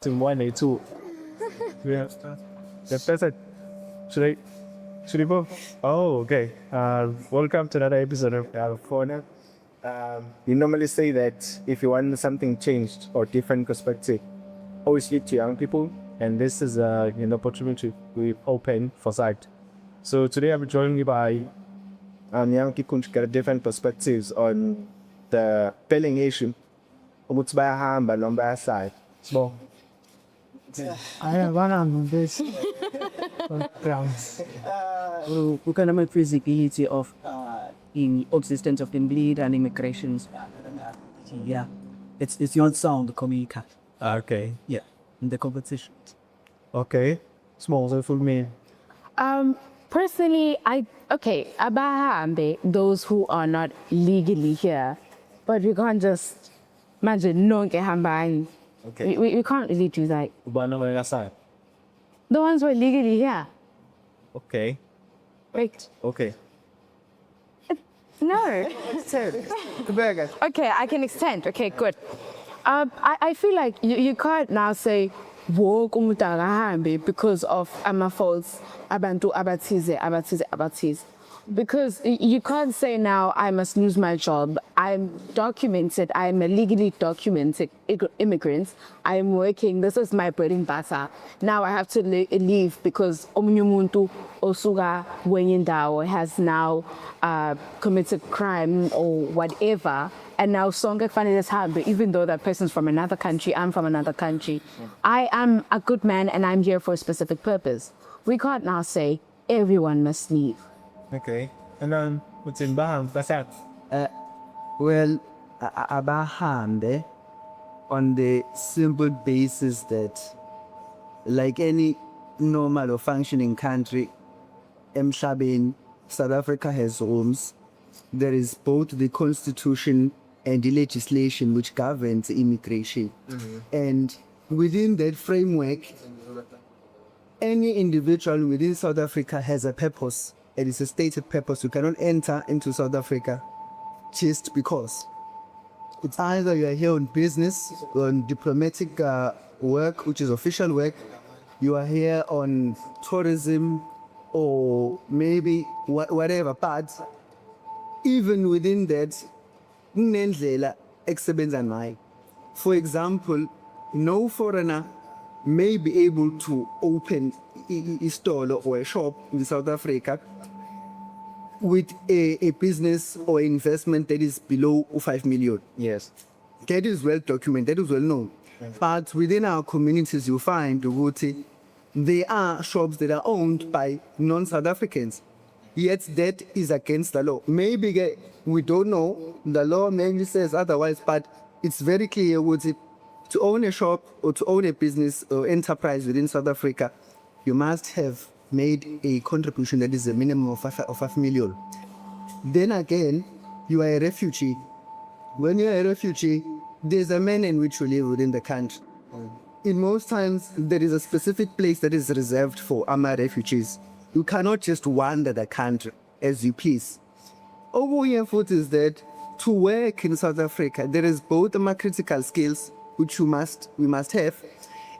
in 182. Yeah. That's it. Should we go? Oh, okay. Welcome to another episode of Dialogue Corner. We normally say that if you want something changed or different perspective, always lead to young people, and this is an opportunity to open for sight. So today I'm joined by young people to get different perspectives on the spelling issue. Ukuthi bayahamba noma bayasaya. Small. I have one on this grounds. We can have feasibility of in existence of indeed and immigrations. Yeah, it's your sound communicate. Okay. Yeah, in the competition. Okay. Small, so for me. Personally, abahambe those who are not legally here, but we can't just imagine no hambani. Okay. We can't really do that. Ubana bayasaya. The ones who are legally here. Okay. Wait. Okay. No. Okay, I can extend. Okay, good. I feel like you can't now say woke umuntu akahambe because of faults abantu abathize. Because you can't say now I must lose my job. I'm documented. I'm a legally documented immigrant. I'm working. This is my bread and butter. Now I have to leave because omunye umuntu osuka kwenye indawo has now committed crime or whatever. And now sonke kufanele sihambe, even though that person's from another country, I'm from another country. I am a good man and I'm here for a specific purpose. We can't now say everyone must leave. Okay. And then what's in Baham? That's that. Well, abahambe on the simple basis that, like any normal or functioning country, emhlabeni, South Africa has homes. There is both the constitution and the legislation which governs immigration. Mm-hmm. And within that framework, any individual within South Africa has a purpose. It is a stated purpose. You cannot enter into South Africa just because. It's either you are here on business, on diplomatic work, which is official work, you are here on tourism, or maybe whatever. But even within that, kunendlela ekusebenza ngayo. For example, no foreigner may be able to open a store or a shop in South Africa with a business or investment that is below 5 million. Yes. That is well documented, that is well known. Mm-hmm. But within our communities, you find there are shops that are owned by non-South Africans. Yet that is against the law. Maybe we don't know, the law maybe says otherwise, but it's very clear to own a shop or to own a business or enterprise within South Africa, you must have made a contribution that is a minimum of 5 million. Then again, you are a refugee. When you are a refugee, there's a manner in which you live within the country. In most times, there is a specific place that is reserved for AMA refugees. You cannot just wander the country as you please. Over here, is that to work in South Africa, there is both critical skills, which we must have,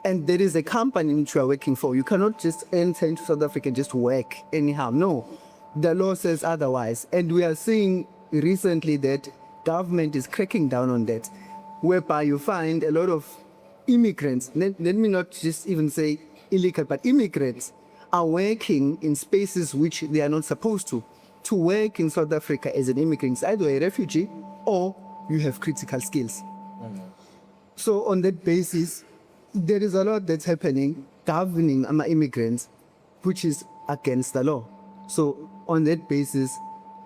and there is a company in which you are working for. You cannot just enter into South Africa and just work anyhow. No, the law says otherwise. And we are seeing recently that government is cracking down on that, whereby you find a lot of immigrants, let me not just even say illegal, but immigrants are working in spaces which they are not supposed to. To work in South Africa as an immigrant is either a refugee or you have critical skills. Mm-hmm. So on that basis, there is a lot that's happening governing immigrants, which is against the law. So on that basis,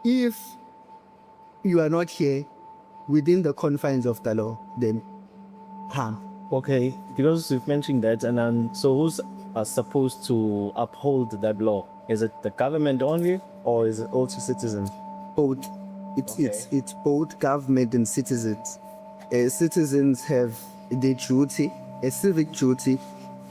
if you are not here within the confines of the law, then harm. Okay, because you've mentioned that, and so who's supposed to uphold that law? Is it the government only, or is it also citizens? Both. It's both government and citizens. Citizens have the duty, a civic duty,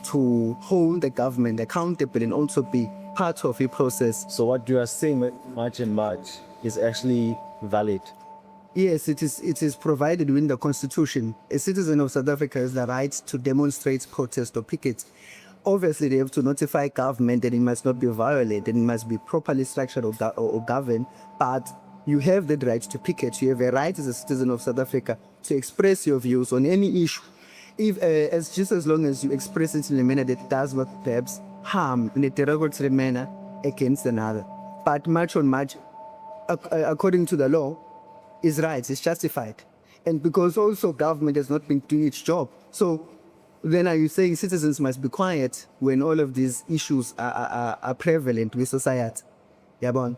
to hold the government accountable and also be part of a process. So what you are saying, much and much, is actually valid. Yes, it is provided within the Constitution. A citizen of South Africa has the right to demonstrate, protest, or picket. Obviously, they have to notify government that it must not be violated and it must be properly structured or governed. But you have the right to picket. You have a right as a citizen of South Africa to express your views on any issue. If just as long as you express it in a manner that does not perhaps harm in a derogatory manner against another. But much on much, according to the law, is right, it's justified. And because also government has not been doing its job. So then are you saying citizens must be quiet when all of these issues are prevalent with society? Yeah, bon.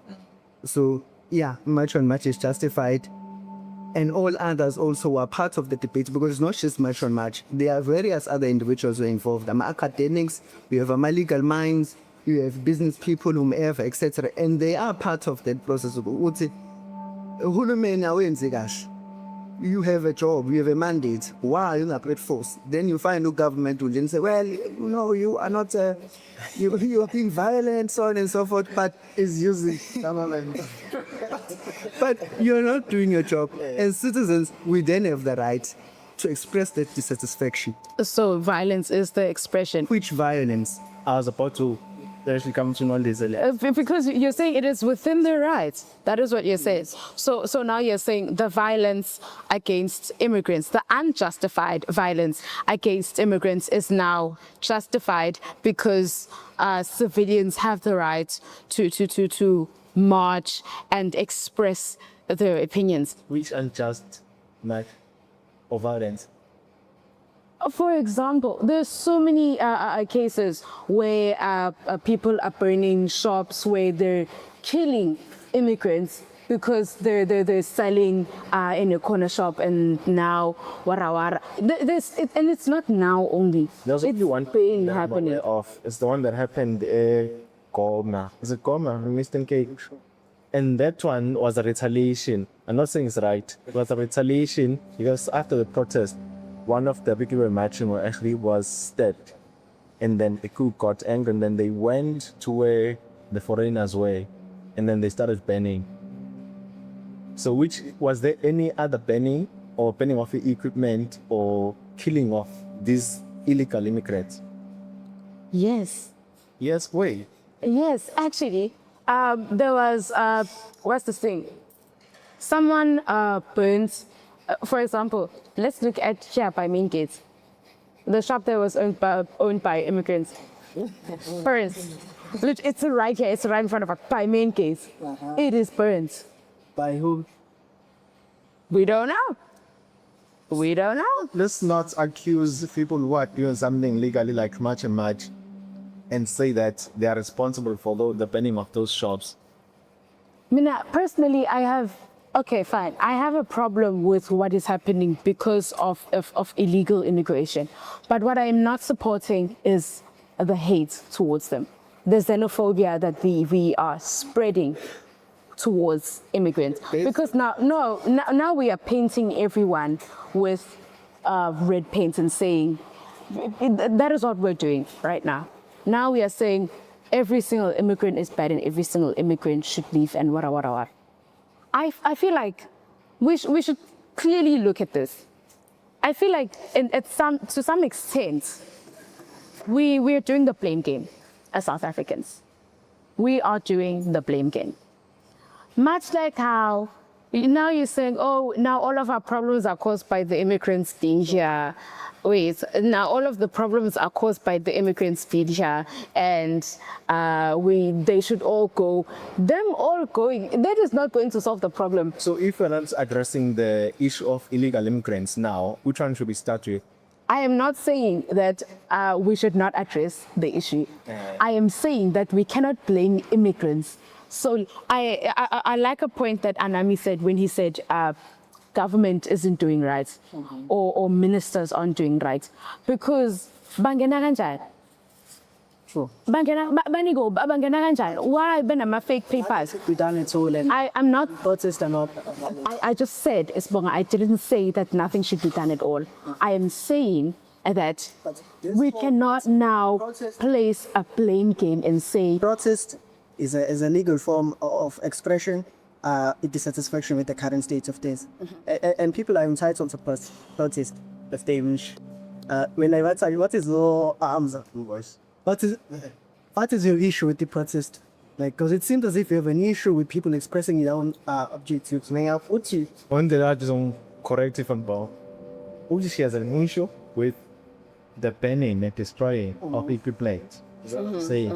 So yeah, much on much is justified. And all others also are part of the debate because it's not just much on much. There are various other individuals who are involved. Academics, we have legal minds, you have business people, whomever, etc. And they are part of that process. You have a job, you have a mandate. Why are you not great force? Then you find a government who then say, well, no, you are not, you are being violent, so on and so forth, but is using government. But you're not doing your job. As citizens, we then have the right to express that dissatisfaction. So violence is the expression. Which violence? I was about to actually come to know this earlier. Because you're saying it is within their rights. That is what you're saying. So now you're saying the violence against immigrants, the unjustified violence against immigrants is now justified because civilians have the right to march and express their opinions. Which unjust act of violence? For example, there's so many cases where people are burning shops, where they're killing immigrants because they're selling in a corner shop, and now wara. And it's not now only. There's only one been that I'm happening. aware of. It's the one that happened Goma. Is it Goma? Eastern Cape. And that one was a retaliation. I'm not saying it's right. It was a retaliation because after the protest, one of the people marching actually was stabbed. And then the coup got angry, and then they went to where the foreigners were, and then they started banning. So was there any other banning or banning of equipment or killing of these illegal immigrants? Yes. Yes, wait. Yes, actually, there was, what's this thing? Someone burns, for example, let's look at here by Main Gates. The shop there was owned by immigrants. Burns. Look, it's right here, it's right in front of us, by Main Gates. It is burns. By who? We don't know. We don't know. Let's not accuse people who are doing something legally like March and March and say that they are responsible for the banning of those shops. Mina, personally, okay, fine. I have a problem with what is happening because of illegal immigration. But what I am not supporting is the hate towards them. The xenophobia that we are spreading towards immigrants. Because now we are painting everyone with red paint and saying, that is what we're doing right now. Now we are saying every single immigrant is bad and every single immigrant should leave and what. I feel like we should clearly look at this. I feel like to some extent, we are doing the blame game as South Africans. We are doing the blame game. Much like how now you're saying, oh, now all of our problems are caused by the immigrants being here. Wait, now all of the problems are caused by the immigrants being here, and they should all go. Them all going, that is not going to solve the problem. So if we're not addressing the issue of illegal immigrants now, which one should we start with? I am not saying that we should not address the issue. I am saying that we cannot blame immigrants. So I like a point that Anami said when he said government isn't doing right, or ministers aren't doing right, because bangena kanjani? Sure. Bangena kanjani? Why benama fake papers? We done it all, and I'm not. protests are not. I just said, I didn't say that nothing should be done at all. I am saying that we cannot now place a blame game and say Protest is a legal form of expression, dissatisfaction with the current state of things. And people are entitled to protest if they wish. When I ask you, what is your what is your issue with the protest? Like, because it seems as if you have an issue with people expressing their own objectives. One that I just want correct if I'm wrong. She has an issue with the banning and destroying of EP plates. See?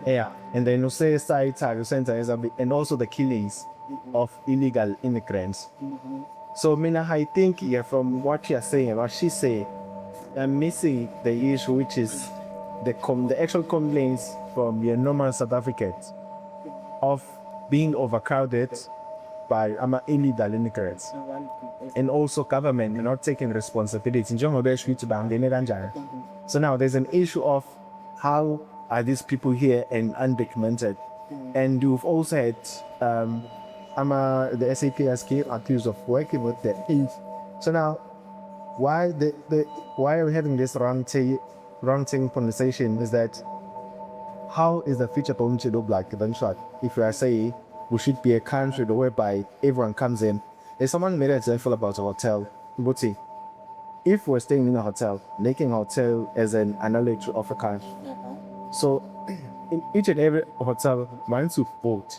Yeah, and then you say and also the killings of illegal immigrants. So Mina, I think from what you're saying, what she say, I'm missing the issue, which is the actual complaints from your normal South Africans of being overcrowded by illegal immigrants, and also government not taking responsibility. So now there's an issue of how are these people here and undocumented, and you've also had the SAPSK accused of working with them. So now, why are we having this roundtable conversation? Is that how is the future going to look like eventually? If we are saying we should be a country whereby everyone comes in. If someone made an example about a hotel, Buti, if we're staying in a hotel, making a hotel as an analogy of a country. So in each and every hotel, once you vote,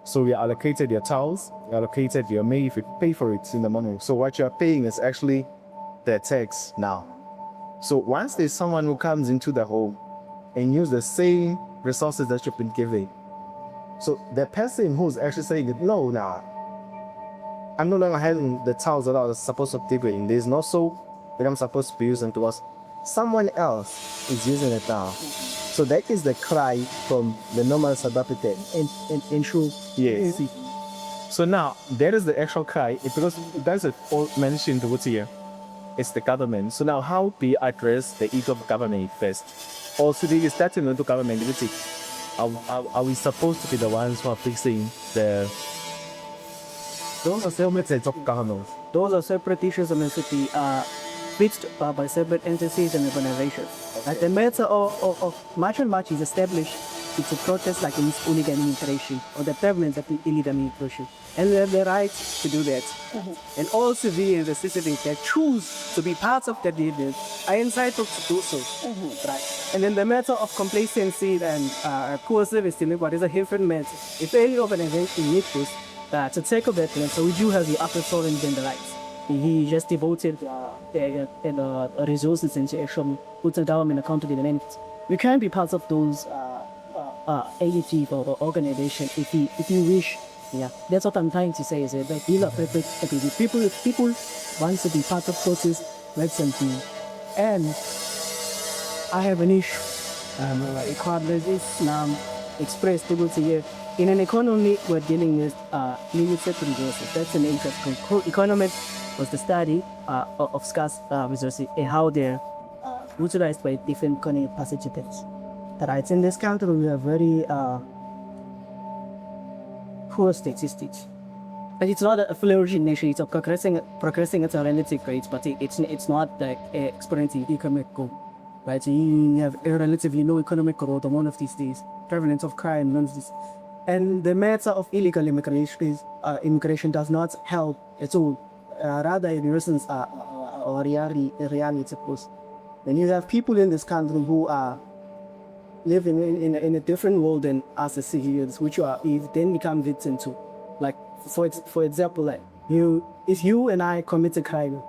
so we allocated your towels, we allocated your meal if you pay for it in the morning. So what you're paying is actually the tax now. So once there's someone who comes into the home and use the same resources that you've been giving, so the person who's actually saying it, no, nah, I'm no longer having the towels that I was supposed to be doing. There's no soap that I'm supposed to be using to wash. Someone else is using it now. So that is the cry from the normal South African. And true. Yes. So now, that is the actual cry, because that's all mentioned what's here. It's the government. So now, how do you address the issue of government first? Also, the starting into government, are we supposed to be the ones who are fixing the... Those are separate issues of the city, fixed by separate entities and organizations. Like the matter of much and much is established. It's a protest like in illegal immigration or the prevalence of illegal immigration. And they have the right to do that. And all civilians and citizens that choose to be part of that movement are entitled to do so. Right. And then the matter of complacency and coercive what is a different matter. If any organization needs to take up that plan, so we do have the upper sovereign and the rights. He just devoted resources into actually putting government accountability. We can't be part of those AET or organization if you wish. Yeah, that's what I'm trying to say. Is that these are people want to be part of process, let them be. And I have an issue. This now expressed able to hear. In an economy, we're dealing with limited resources. That's an interest. Economics was the study of scarce resources and how they're utilized by different economic participants. Right, in this country, we have very poor statistics. But it's not a flourishing nation, it's a progressing at a relative rate, but it's not like experiencing economic growth. Right, so you have a relatively low economic growth on one of these days, prevalence of crime, none of this. And the matter of illegal immigration does not help at all. Rather, it worsens our reality. Then you have people in this country who are living in a different world than us as civilians, which you then become victim to. Like, for example, like if you and I commit a crime,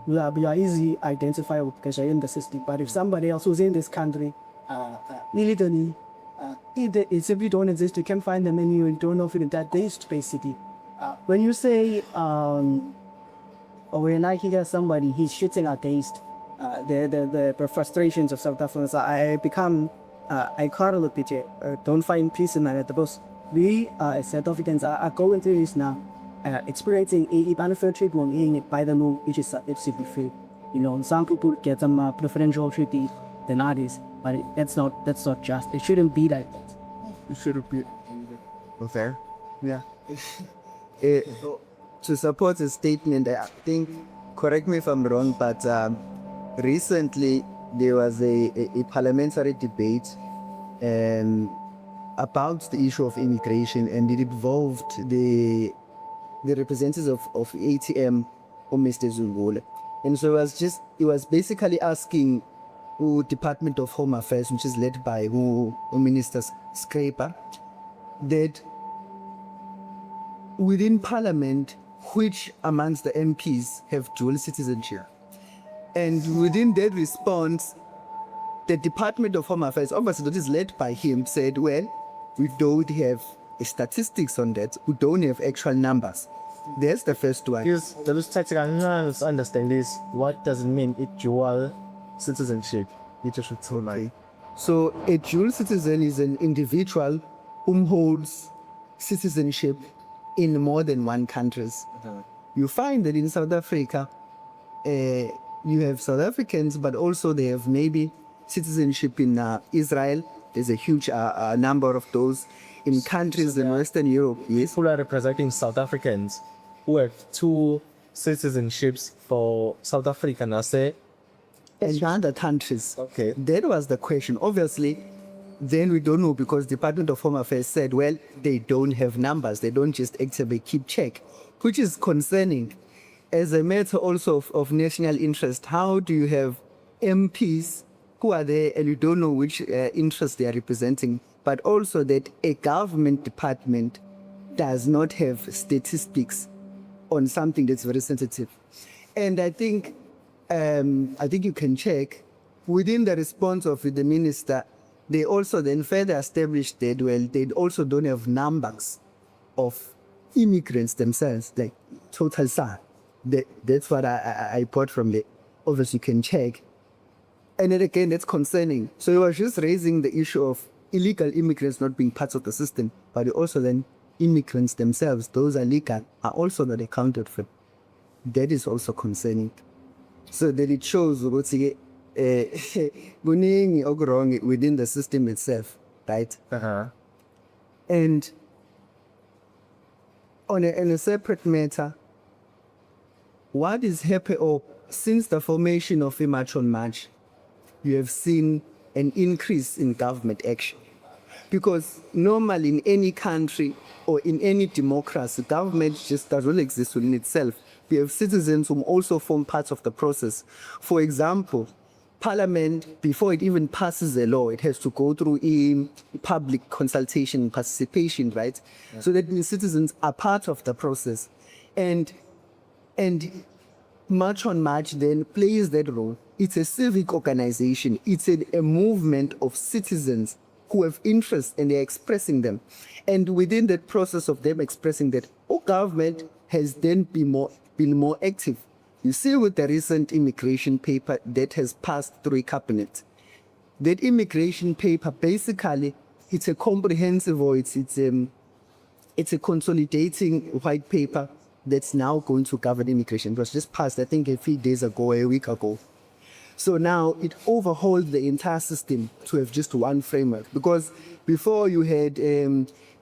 we are easily identifiable because you're in the system. But if somebody else who's in this country illegally, if you don't exist, you can find them and you don't know if you're in that based basically. When you say, or when I hear somebody, he's shooting against the frustrations of South Africans, I can't look at it. Don't find peace in that. Because we as South Africans are going through this now, experiencing a benefit treatment by the law, which is absolutely free. You know, some people get some preferential treatment than others, but that's not just. It shouldn't be like that. It shouldn't be fair. Yeah. To support the statement, I think, correct me if I'm wrong, but recently there was a parliamentary debate about the issue of immigration, and it involved the representatives of ATM or Mr. Zulu. And so it was basically asking the Department of Home Affairs, which is led by Minister Scraper, that within Parliament, which amongst the MPs have dual citizenship? And within that response, the Department of Home Affairs, obviously that is led by him, said, well, we don't have statistics on that. We don't have actual numbers. That's the first one. Because the statistics understand this. What does it mean? It dual citizenship. It should so like. So a dual citizen is an individual who holds citizenship in more than one countries. You find that in South Africa, you have South Africans, but also they have maybe citizenship in Israel. There's a huge number of those in countries in Western Europe. Yes. Who are representing South Africans who have two citizenships for South Africa, I say. And other countries. Okay. That was the question. Obviously, then we don't know because Department of Home Affairs said, well, they don't have numbers. They don't just actively keep check, which is concerning. As a matter also of national interest, how do you have MPs who are there and you don't know which interest they are representing, but also that a government department does not have statistics on something that's very sensitive? And I think you can check within the response of the minister. They also then further established that, well, they also don't have numbers of immigrants themselves, like total SAR. That's what I brought from the obviously you can check. And then again, that's concerning. So he was just raising the issue of illegal immigrants not being part of the system, but also then immigrants themselves, those are legal, are also not accounted for. That is also concerning. So that it shows kuningi wrong within the system itself, right? And on a separate matter, what is happening since the formation of a March on March, you have seen an increase in government action. Because normally in any country or in any democracy, government just doesn't exist within itself. We have citizens who also form parts of the process. For example, Parliament, before it even passes a law, it has to go through public consultation, participation, right? Yeah. So that means citizens are part of the process. And March on March then plays that role. It's a civic organization. It's a movement of citizens who have interests and they're expressing them. And within that process of them expressing that, government has then been more active. You see with the recent immigration paper that has passed through cabinet, that immigration paper basically, it's a comprehensive, or it's a consolidating white paper that's now going to govern immigration. It was just passed, I think, a few days ago, a week ago. So now it overhauls the entire system to have just one framework. Because before you had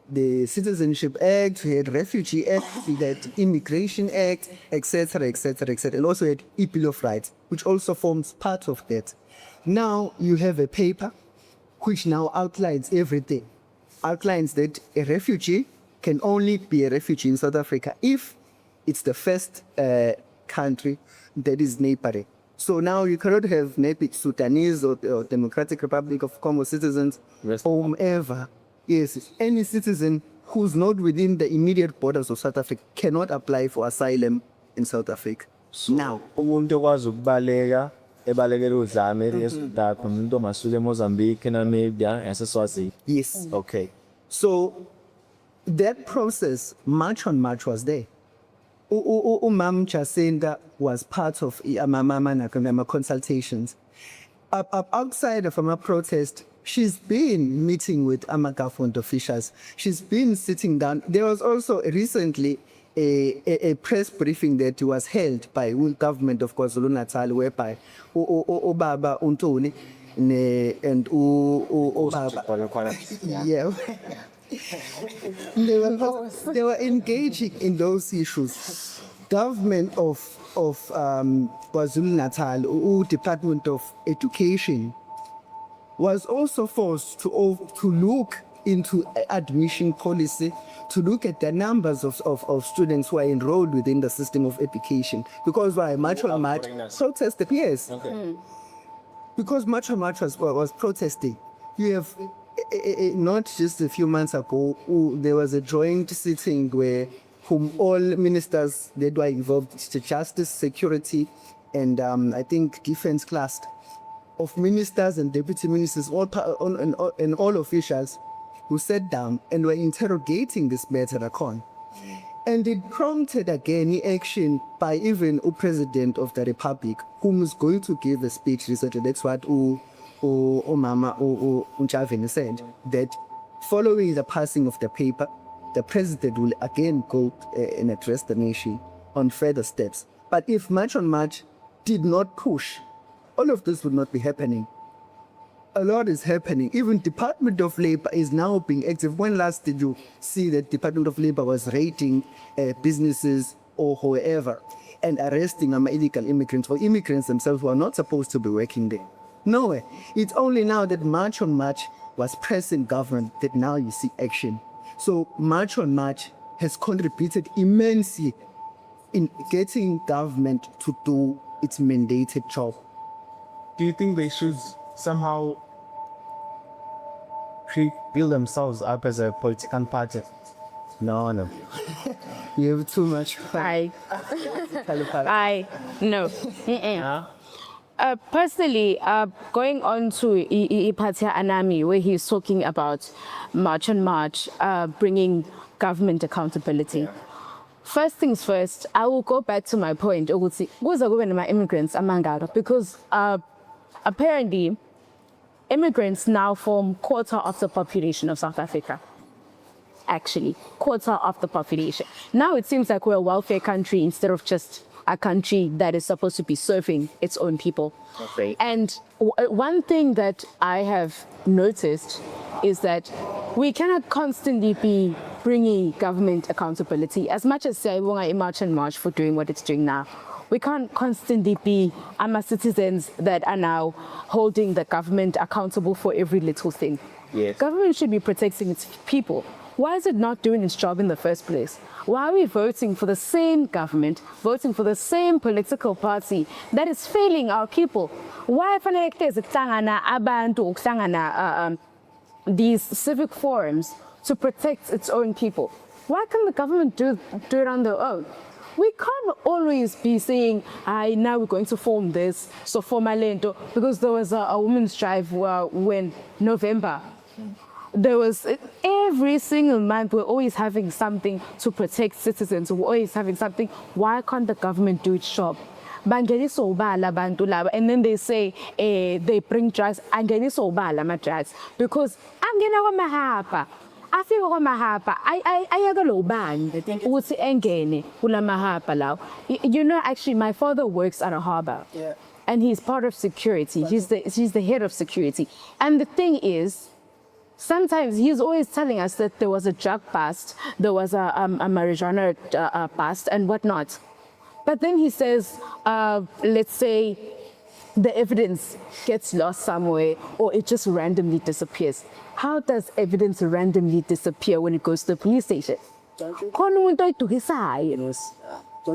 the Citizenship Act, we had Refugee Act, we had Immigration Act, etc., etc., etc., and also had Bill of Rights, which also forms part of that. Now you have a paper which now outlines everything. Outlines that a refugee can only be a refugee in South Africa if it's the first country that is neighboring. So now you cannot have maybe Sudanese or Democratic Republic of Congo citizens, or whomever. Yes, any citizen who's not within the immediate borders of South Africa cannot apply for asylum in South Africa. So, now, umuntu okwazi ukubaleka ebalekela udlame esudapha umuntu omasuka eMozambique eNamibia yaseSwazini. Yes. Okay. So that process, March on March, was there. Umam Jacinda was part of Mama consultations. Outside of my protest, she's been meeting with government officials. She's been sitting down. There was also recently a press briefing that was held by the government of KwaZulu-Natal, whereby Obaba Untoni and Obaba. Yeah. They were engaging in those issues. Government of KwaZulu-Natal, Department of Education, was also forced to look into admission policy to look at the numbers of students who are enrolled within the system of education. Because why? Much protested, yes. Okay. Because much was protesting. You have not just a few months ago, there was a joint sitting where whom all ministers that were involved, the justice, security, and I think defense cluster of ministers and deputy ministers, and all officials who sat down and were interrogating this matter upon. And it prompted again action by even the President of the Republic, whom is going to give a speech recently. That's what Mama Unchavini said, that following the passing of the paper, the President will again go and address the nation on further steps. But if much did not push, all of this would not be happening. A lot is happening. Even Department of Labor is now being active. When last did you see that Department of Labor was raiding businesses or whoever and arresting illegal immigrants or immigrants themselves who are not supposed to be working there? Nowhere. It's only now that March was pressing government that now you see action. So March has contributed immensely in getting government to do its mandated job. Do you think they should somehow build themselves up as a political party? No. You have too much. I no. Personally, going on to Ipatia Anami, where he's talking about March, bringing government accountability. Yeah. First things first, I will go back to my point. Immigrants because apparently immigrants now form quarter of the population of South Africa. Actually, quarter of the population. Now it seems like we're a welfare country instead of just a country that is supposed to be serving its own people. Okay. And one thing that I have noticed is that we cannot constantly be bringing government accountability. As much as say March for doing what it's doing now, we can't constantly be citizens that are now holding the government accountable for every little thing. Yes. Government should be protecting its people. Why is it not doing its job in the first place? Why are we voting for the same government, voting for the same political party that is failing our people? Why these civic forums to protect its own people? Why can't the government do it on their own? We can't always be saying, now we're going to form this, so form a lento, because there was a women's drive when November. There was every single month we're always having something to protect citizens. We're always having something. Why can't the government do its job? And then they say they bring drugs and drugs because I'm gonna mahapa. I feel mahapa. I go mahapa. You know, actually, my father works at a harbor. Yeah. And he's part of security. He's the head of security. And the thing is, sometimes he's always telling us that there was a drug bust, there was a marijuana bust and whatnot. But then he says, let's say the evidence gets lost somewhere or it just randomly disappears. How does evidence randomly disappear when it goes to the police station? Don't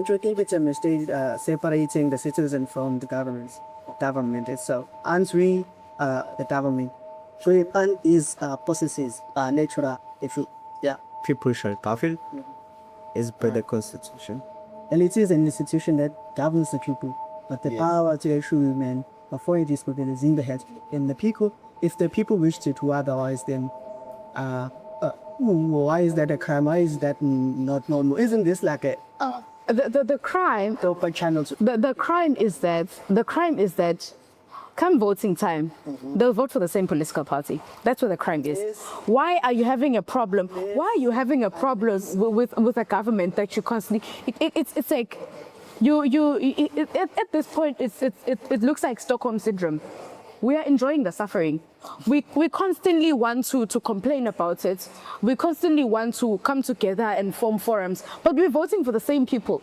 you think it's a mistake separating the citizen from the government itself? Answering the government. So it is processes natural. People should profit is by the constitution. And it is an institution that governs the people. But the power to actually man authorities within is in the head. And the people, if the people wish to do otherwise, then why is that a crime? Why is that not normal? Isn't this like a the crime? Open channels. The crime is that come voting time, they'll vote for the same political party. That's what the crime is. Yes. Why are you having a problem? Yes. Why are you having a problem with a government that you constantly? It's like at this point it looks like Stockholm syndrome. We are enjoying the suffering. We constantly want to complain about it. We constantly want to come together and form forums, but we're voting for the same people.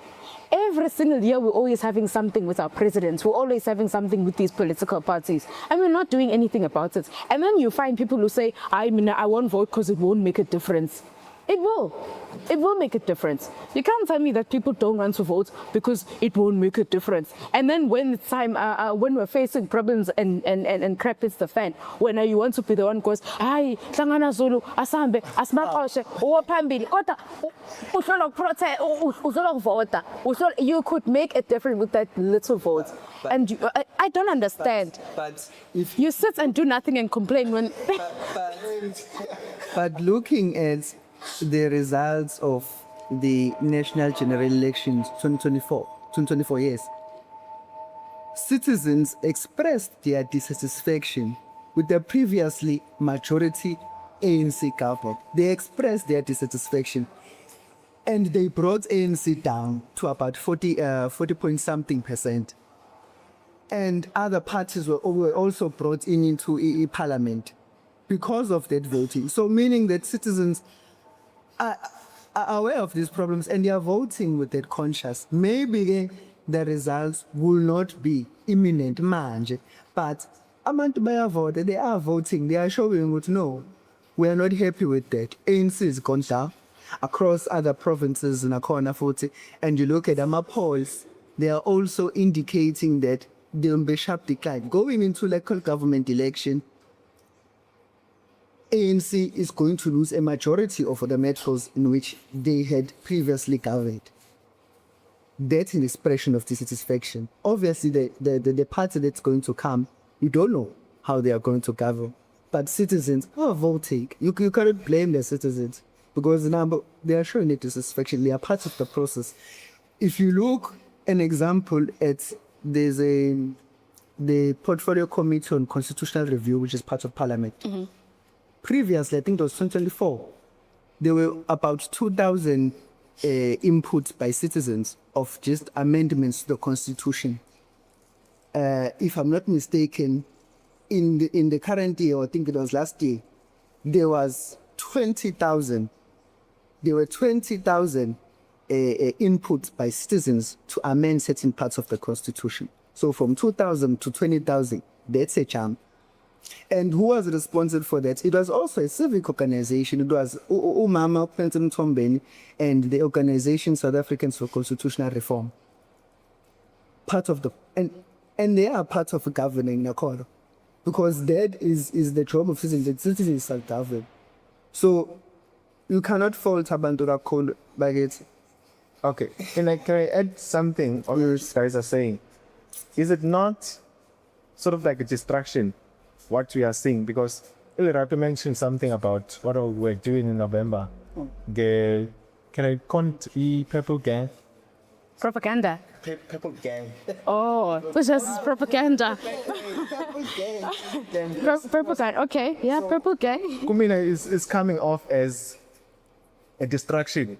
every single year we're always having something with our presidents. We're always having something with these political parties. And we're not doing anything about it. And then you find people who say, I won't vote because it won't make a difference. It will. It will make a difference. You can't tell me that people don't want to vote because it won't make a difference. And then when it's time, when we're facing problems and crap hits the fan, when you want to be the one who goes, "Hayi, hlangana Zulu, asambe, asimaxoshe, uwaphambili, kodwa uhlolo protest, uhlolo vota." You could make a difference with that little vote. And I don't understand. But if You sit and do nothing and complain when. But looking at the results of the National General Elections 2024, yes, citizens expressed their dissatisfaction with the previously majority ANC government. They expressed their dissatisfaction and they brought ANC down to about 40 point something percent. And other parties were also brought into parliament because of that voting. So meaning that citizens are aware of these problems and they are voting with that conscious. Maybe the results will not be imminent manje, but abantu bayavote, they are voting, they are showing what no, we are not happy with that. ANC has gone down across other provinces in Akona 40, and you look at the polls, they are also indicating that there will be sharp decline. Going into local government election, ANC is going to lose a majority of the metros in which they had previously governed. That's an expression of dissatisfaction. Obviously, the party that's going to come, you don't know how they are going to govern. But citizens are voting. You cannot blame the citizens because they are showing a dissatisfaction. They are part of the process. If you look an example at the Portfolio Committee on Constitutional Review, which is part of Parliament. Mm-hmm. Previously, I think it was 2024, there were about 2,000 inputs by citizens of just amendments to the Constitution. If I'm not mistaken, in the current year, or I think it was last year, there was 20,000. There were 20,000 inputs by citizens to amend certain parts of the Constitution. So from 2,000 to 20,000, that's a jump. And who was responsible for that? It was also a civic organization. It was Umama Quentin Tombeni and the organization South Africans for Constitutional Reform. Part of and they are part of governing Nakoro. Because that is the job of citizens. Citizens are governed. So you cannot fault Abandura code by it. Okay, can I add something on what you guys are saying? Is it not sort of like a distraction, what we are seeing? Because earlier I mentioned something about what we're doing in November. Can I count the purple gang? Propaganda. Purple gang. Oh, which is propaganda. Purple gang. Okay, yeah, purple gang. Kumina is coming off as a distraction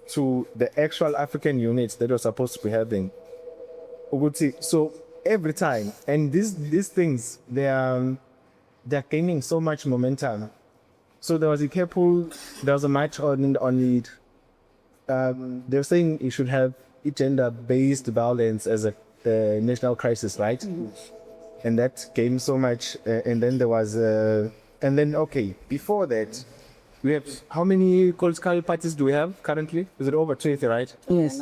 to the actual African units that we're supposed to be having. So every time, and these things, they're gaining so much momentum. So there was a match on it. They're saying you should have gender-based violence as a national crisis, right? Mm-hmm. And that gained so much. And then there was, before that, we have, how many political parties do we have currently? Is it over 20, right? Yes.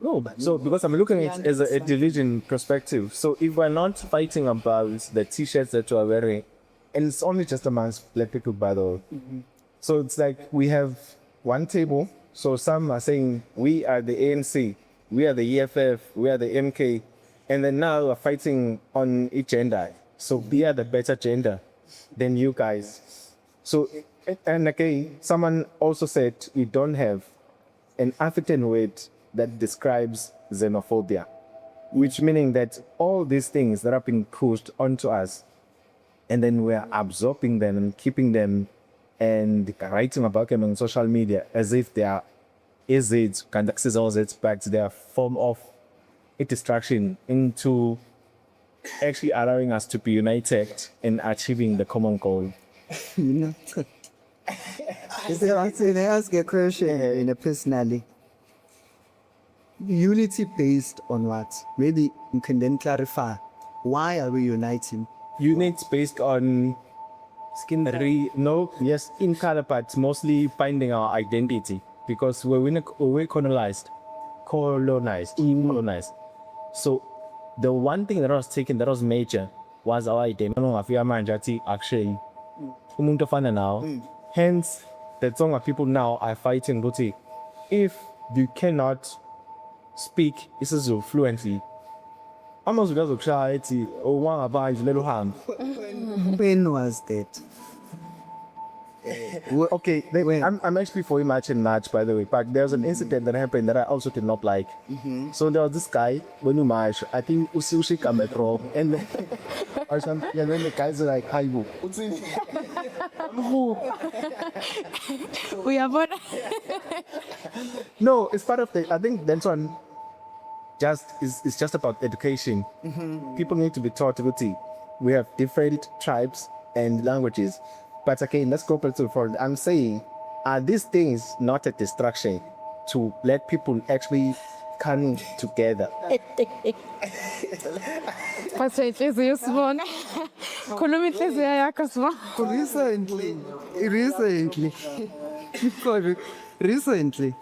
No, so because I'm looking at it as a division perspective. So if we're not fighting about the t-shirts that we're wearing, and it's only just amongst black people, by the way. Mm-hmm. So it's like we have one table. So some are saying we are the ANC, we are the EFF, we are the MK, and then now we're fighting on each gender. So we are the better gender than you guys. So, and again, someone also said we don't have an African word that describes xenophobia, which meaning that all these things that are being pushed onto us, and then we're absorbing them and keeping them and writing about them on social media as if they are they are form of a distraction into actually allowing us to be united in achieving the common goal. They ask a question personally. unity based on what? Maybe you can then clarify. Why are we uniting? Units based on in color, but mostly finding our identity because we're colonized. So the one thing that was taken that was major was our identity. Actually, umuntu ofana now. Hence, the Tsonga people now are fighting. If you cannot speak isiZulu fluently, amazulu azokushaya ethi owangabanje lelo hambo. When was that? Okay, I'm actually for March and March, by the way, but there's an incident that happened that I also did not like. So there was this guy, when you march, I think Usushi Kametro, and then, or something, and then the guys are like, hi, who? We are both. No, it's part of the, I think that's one, it's just about education. People need to be taught, we have different tribes and languages. But again, let's go back to the point. I'm saying, are these things not a distraction to let people actually come together? Recently,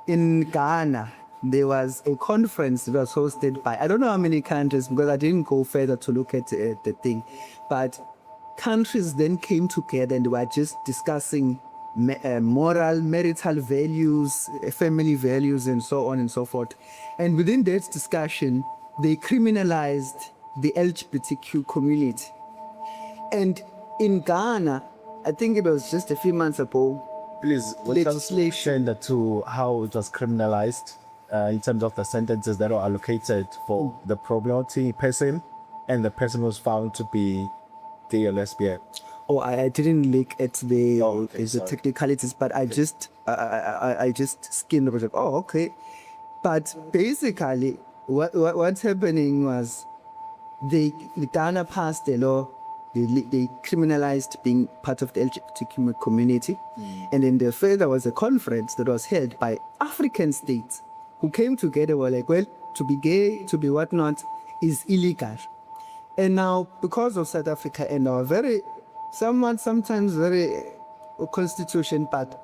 in Ghana, there was a conference that was hosted by, I don't know how many countries, because I didn't go further to look at the thing, but countries then came together and were just discussing moral, marital values, family values, and so on and so forth. And within that discussion, they criminalized the LGBTQ community. And in Ghana, I think it was just a few months ago, Please, legislation that to how it was criminalized in terms of the sentences that are allocated for the problematic person, and the person was found to be gay or lesbian. Oh, I didn't look at the technicalities, but I just skimmed over it. Oh, okay. But basically, what's happening was the Ghana passed a law. They criminalized being part of the LGBTQ community, and then there was a conference that was held by African states who came together. Were like, well, to be gay, to be whatnot, is illegal. And now, because of South Africa and our sometimes very constitution, but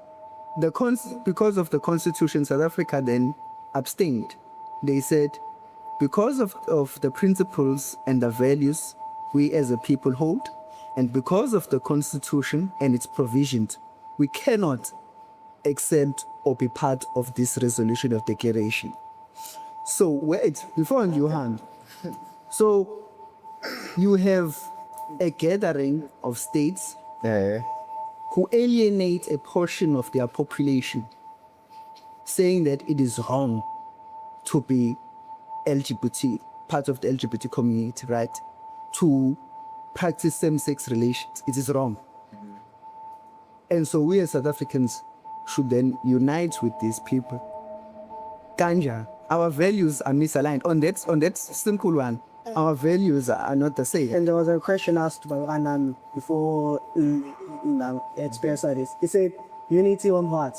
because of the constitution, South Africa then abstained. They said, because of the principles and the values we as a people hold, and because of the constitution and its provisions, we cannot accept or be part of this resolution of declaration. So wait, before you hand. So you have a gathering of states who alienate a portion of their population, saying that it is wrong to be LGBT, part of the LGBT community, right? To practice same-sex relations. It is wrong. And so we as South Africans should then unite with these people. Ganja, our values are misaligned. On that simple one, our values are not the same. And there was a question asked by Anan before experience like this. He said, unity on what?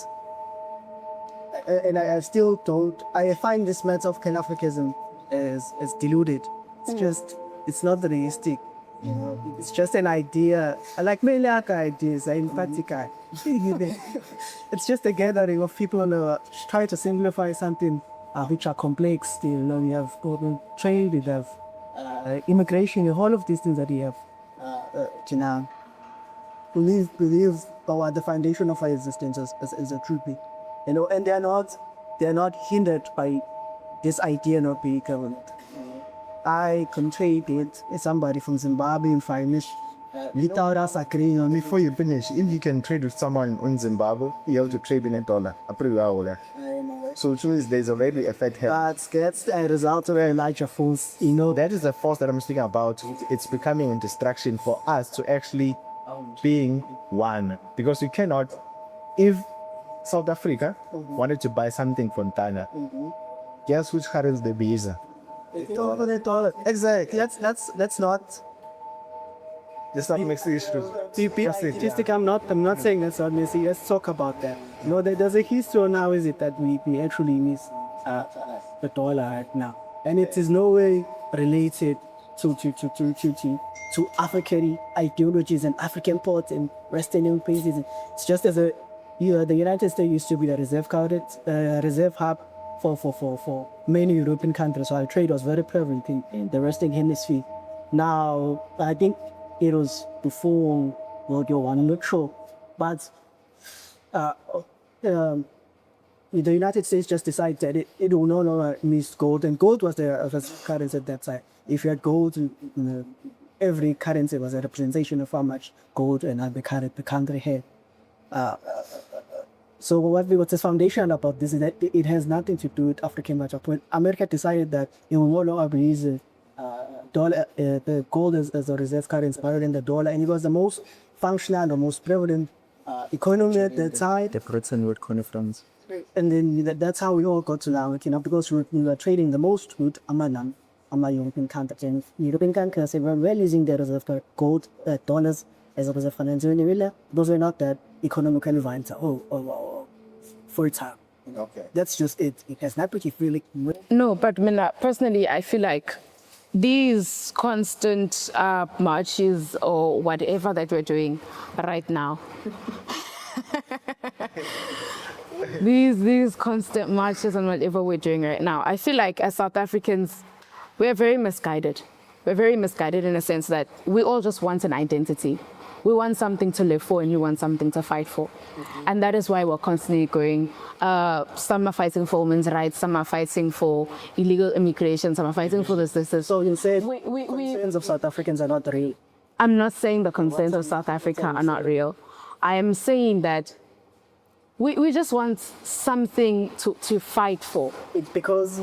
And I still don't. I find this matter of Pan-Africanism as deluded. It's not realistic. You know, it's just an idea. Like many other ideas, in practical. It's just a gathering of people who try to simplify something which are complex. You know, we have trade, we have immigration, all of these things that we have. Believe the foundation of our existence is a truth. You know, and they're not hindered by this idea not being government. I can trade it with somebody from Zimbabwe in finance without us agreeing on it. Before you finish, if you can trade with someone in Zimbabwe, you have to trade in $1. So which means there's already a fat head. That's a result of a larger force. You know, that is the force that I'm speaking about. It's becoming a distraction for us to actually being one. Because you cannot, if South Africa wanted to buy something from Ghana, guess which currency they be using? $1. Exactly. That's not. That's not makes the issue. I'm not saying that's not messy. Let's talk about that. You know, there's a history on how is it that we actually miss the dollar right now, and it is no way related to African ideologies and African thoughts and Western imperialism. It's just as the United States used to be the reserve hub for many European countries, while trade was very prevalent in the Western Hemisphere. Now, I think it was before World War One, I'm not sure, but the United States just decided that it will no longer miss gold, and gold was the currency at that time. If you had gold, every currency was a representation of how much gold and other the country had. So what's the foundation about this is that it has nothing to do with African march. When America decided that it will no longer use the gold as a reserve currency rather than the dollar, and it was the most functional, the most prevalent economy at that time. The Britain would conference. And then that's how we all got to now, because we were trading the most with European countries. And European countries were well using their reserve gold, dollars as a reserve financial. Those were not that economically viable for a time. Okay. That's just it. It has not really really. No, but personally, I feel like these constant marches or whatever that we're doing right now, these constant marches and whatever we're doing right now, I feel like as South Africans, we're very misguided. We're very misguided in a sense that we all just want an identity. We want something to live for and we want something to fight for. And that is why we're constantly going, some are fighting for women's rights, some are fighting for illegal immigration, some are fighting for this. So you said concerns of South Africans are not real. I'm not saying the concerns of South Africa are not real. I am saying that we just want something to fight for. It's because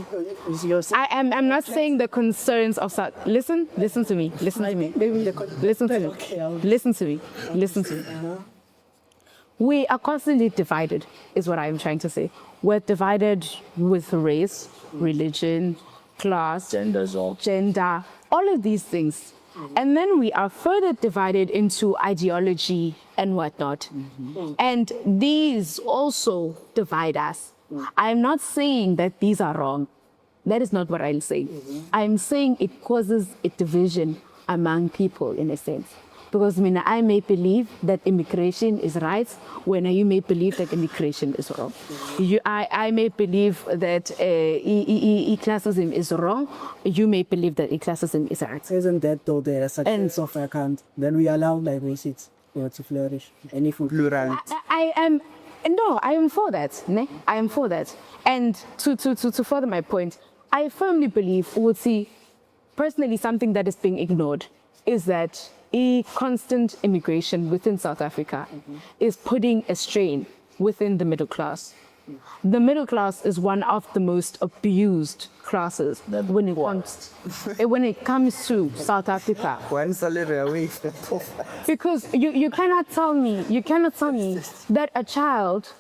you're saying... I'm not saying the concerns of South... Listen to me. Listen to me. We are constantly divided, is what I'm trying to say. We're divided with race, religion, class, gender, all of these things. And then we are further divided into ideology and whatnot. And these also divide us. I'm not saying that these are wrong. That is not what I'm saying. I'm saying it causes a division among people in a sense. Because I may believe that immigration is right, when you may believe that immigration is wrong. I may believe that classism is wrong, you may believe that classism is right. Isn't that though the success of a country? Then we allow diversity to flourish. Any plurality. I am for that. I am for that. And to further my point, I firmly believe, we would see, personally, something that is being ignored is that constant immigration within South Africa is putting a strain within the middle class. The middle class is one of the most abused classes when it comes to South Africa. One salary away. Because you cannot tell me that a child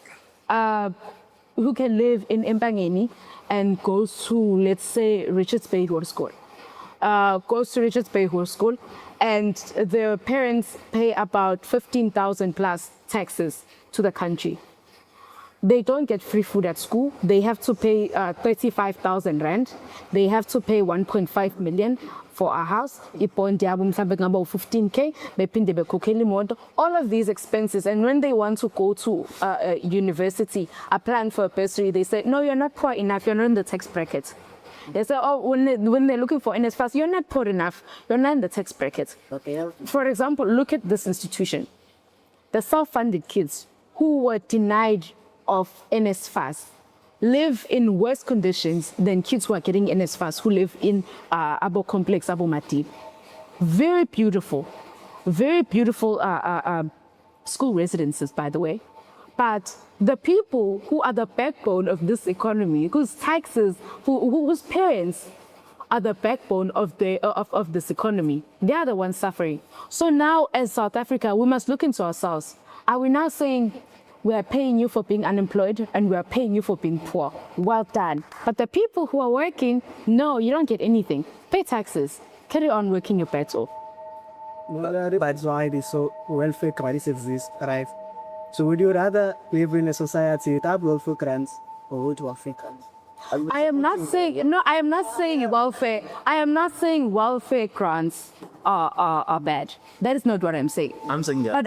who can live in Mpangeni and goes to, let's say, Richards Bay School, and their parents pay about 15,000 plus taxes to the country. They don't get free food at school. They have to pay 35,000 rand. They have to pay 1.5 million for a house. 15K. All of these expenses. And when they want to go to university, applying for a bursary, they say, no, you're not poor enough. You're not in the tax bracket. They say, oh, when they're looking for NSFAS, you're not poor enough. You're not in the tax bracket. Okay. For example, look at this institution. The self-funded kids who were denied of NSFAS live in worse conditions than kids who are getting NSFAS who live in Abo Complex, Abo Mati. Very beautiful school residences, by the way. But the people who are the backbone of this economy, whose taxes, whose parents are the backbone of this economy, they are the ones suffering. So now, as South Africa, we must look into ourselves. Are we now saying we are paying you for being unemployed and we are paying you for being poor? Well done. But the people who are working, no, you don't get anything. Pay taxes. Carry on working your butts off. That's why this welfare crisis exists, right? So would you rather live in a society without welfare grants or with Africans? I am not saying no. I am not saying welfare. I am not saying welfare grants are bad. That is not what I'm saying. I'm saying that.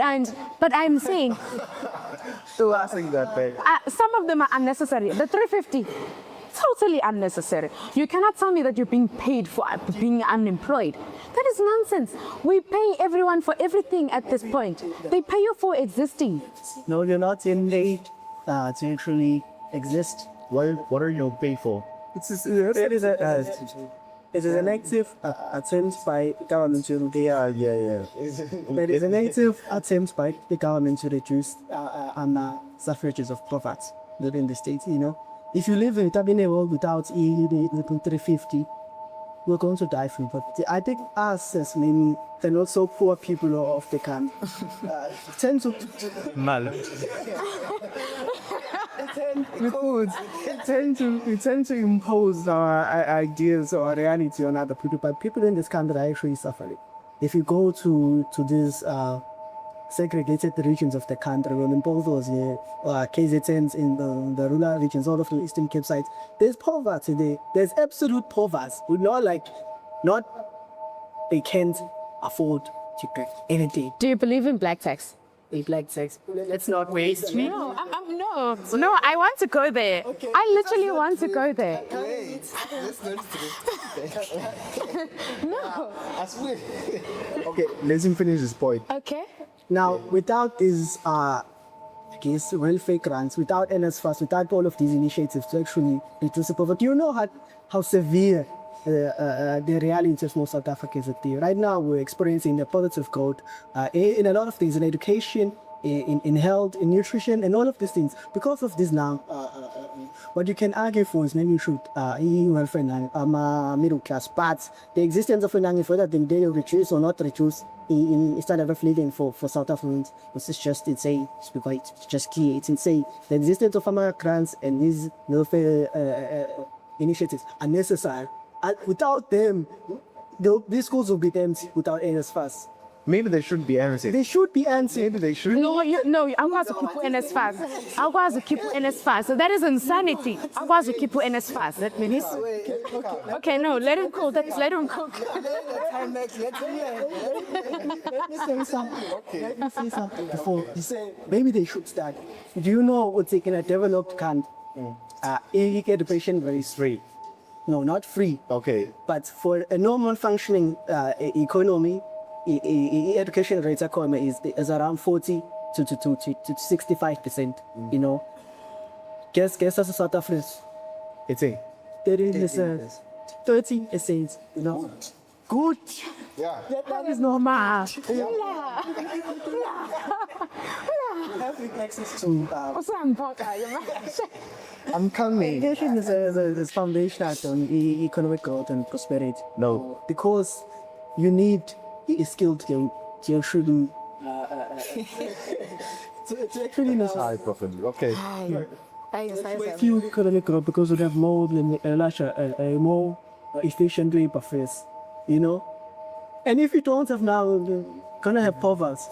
But I'm saying So I think that babe. some of them are unnecessary. The 350, totally unnecessary. You cannot tell me that you're being paid for being unemployed. That is nonsense. We pay everyone for everything at this point. They pay you for existing. No, you're not in need to actually exist. What are you paid for? It is an active attempt by government to It is an active attempt by the government to reduce suffrages of poverty within the state. You know, if you live in a world without the 350, we're going to die from poverty. I think us as many and also poor people of the country tend to we tend to impose our ideas or reality on other people, but people in this country are actually suffering. If you go to these segregated regions of the country, well, in both those KZNs in the rural regions, all of the Eastern Cape sites, there's poverty there. There's absolute poverty. We know, they can't afford to get anything. Do you believe in black tax? A black tax. Let's not waste. No, no, I want to go there. Okay. I literally want to go there. No. Okay, let him finish his point. Okay. Now, without these, welfare grants, without NSFAS, without all of these initiatives to actually reduce the poverty, you know how severe the reality of most South Africans are there. Right now, we're experiencing the positive growth in a lot of things, in education, in health, in nutrition, and all of these things. Because of this now, what you can argue for is maybe you should welfare middle class, but the existence of an whether they reduce or not reduce in standard of living for South Africans, it's just insane. It's just key. It's insane. The existence of grants and these welfare initiatives are necessary. And without them, these schools will be empty without NSFAS. Maybe they should be answered. They should be empty. Maybe they should. No, I want to keep NSFAS. I want to keep NSFAS. So that is insanity. I want to keep NSFAS. That means. Okay, no, let him cook. Let him cook. Let me say something. Let me say something before you say maybe they should start. Do you know what's in a developed country? Education is free. No, not free. Okay. But for a normal functioning economy, education rates is around 40 to 65%. You know, guess as a South African, It's a. 30%. You know, good. Yeah. That is normal. Having access to I'm coming. education is foundational on economic growth and prosperity. No. Because you need a skilled to actually to actually know High profit. Okay. few economic growth because we have more more efficient labor force, you know. And if you don't have now, you're gonna have poverty.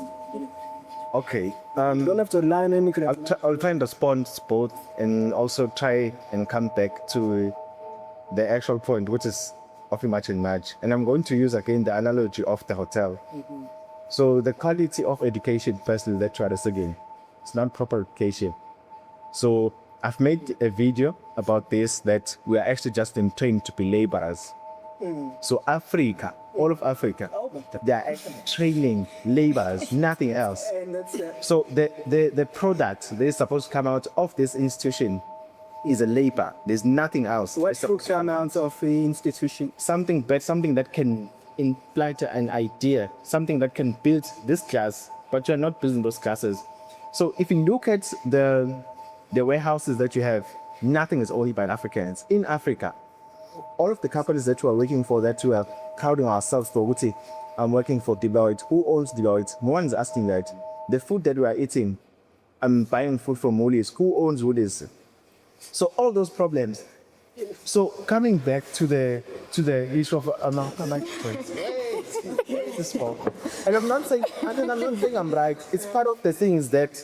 Okay. You don't have to rely on immigrants. I'll try and respond both and also try and come back to the actual point, which is of Imagine Match. And I'm going to use again the analogy of the hotel. So the quality of education, firstly, let's try this again. It's not proper education. So I've made a video about this, that we are actually just trained to be laborers. So Africa, all of Africa, they are actually training laborers, nothing else. So the product that is supposed to come out of this institution is a labor. There's nothing else. What structure amounts of the institution? Something that can imply an idea, something that can build this class, but you're not building those classes. So if you look at the warehouses that you have, nothing is owned by Africans. In Africa, all of the companies that we are working for, that we are crowding ourselves for, I'm working for Deloitte. Who owns Deloitte? No one's asking that. The food that we are eating, I'm buying food from Woolies. Who owns Woolies? So all those problems. So coming back to the issue of and I'm not saying I'm right. It's part of the things that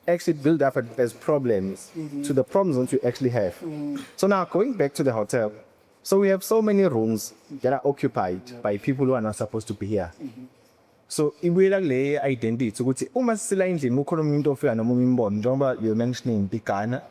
actually build up as problems to the problems that you actually have. So now going back to the hotel, so we have so many rooms that are occupied by people who are not supposed to be here. So ibuyela kule identity ukuthi uma sisila endlini ukhona umuntu ofika noma umimbono njengoba you're mentioning Ghana,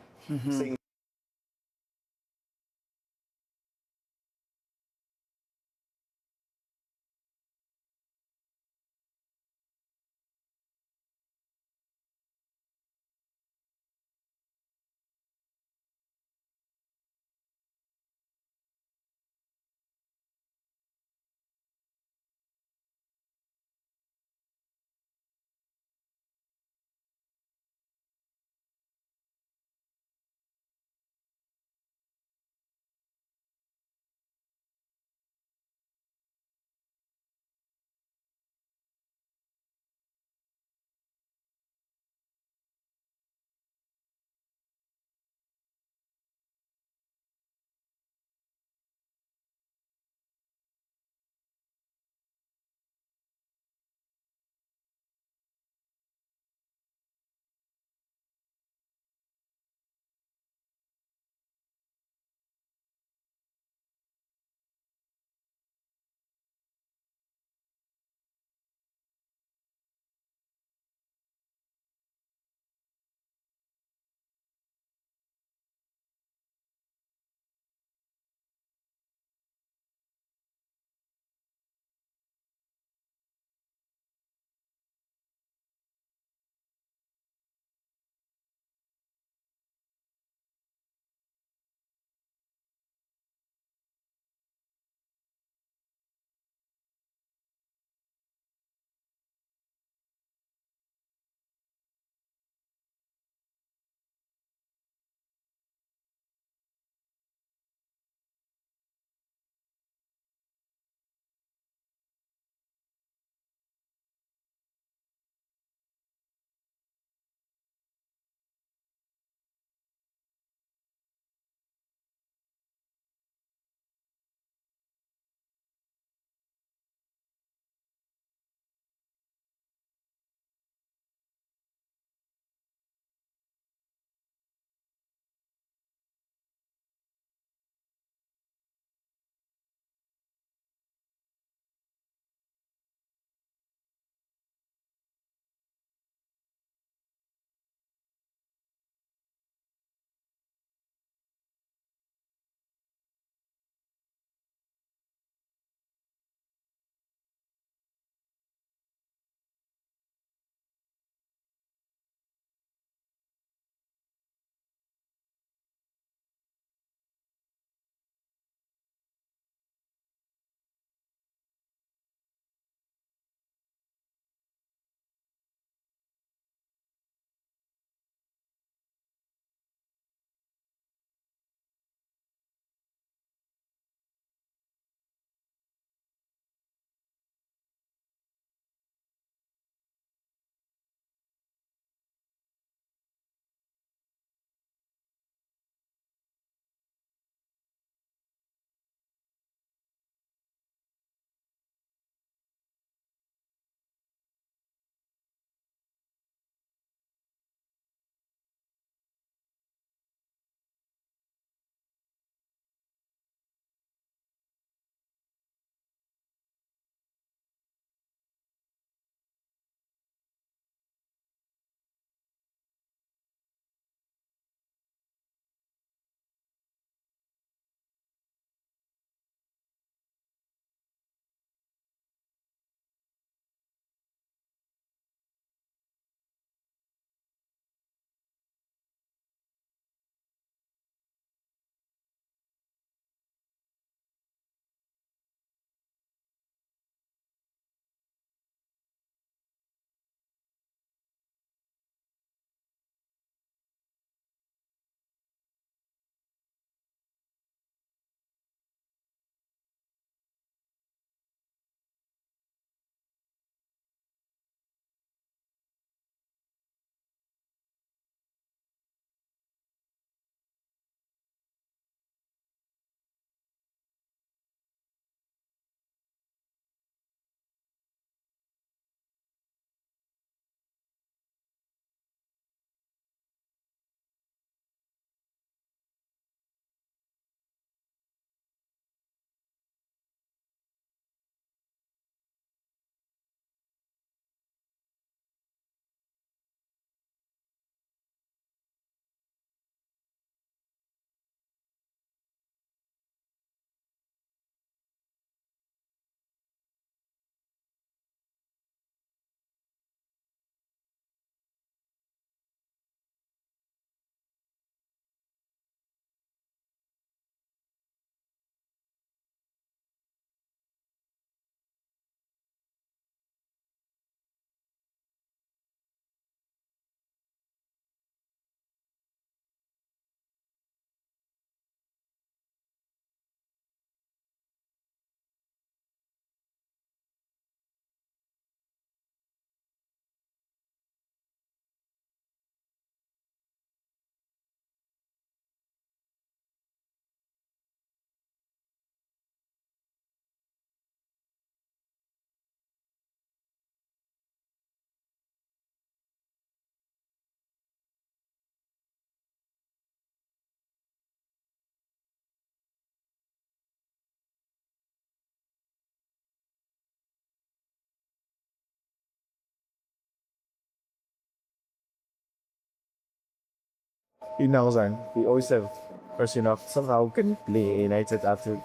in our zone, we always have person of somehow can play united after.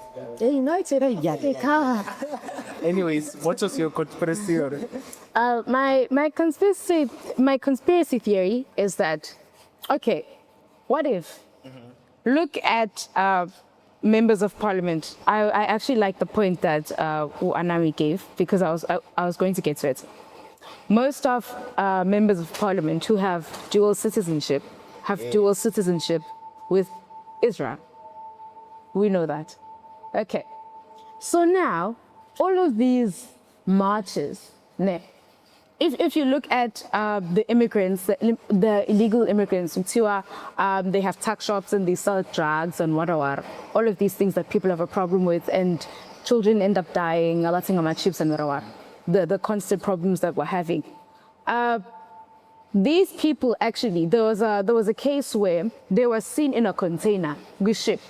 Anyways, what was your conspiracy theory? My conspiracy theory is that, okay, what if look at members of parliament. I actually like the point that Anami gave, because I was going to get to it. Most of members of parliament who have dual citizenship with Israel. We know that. Okay. So now, all of these marches, if you look at the immigrants, the illegal immigrants, who are, they have tuck shops and they sell drugs and whatever, all of these things that people have a problem with, and children end up dying, a lot of chips and whatever, the constant problems that we're having. These people actually, there was a case where they were seen in a container with ship.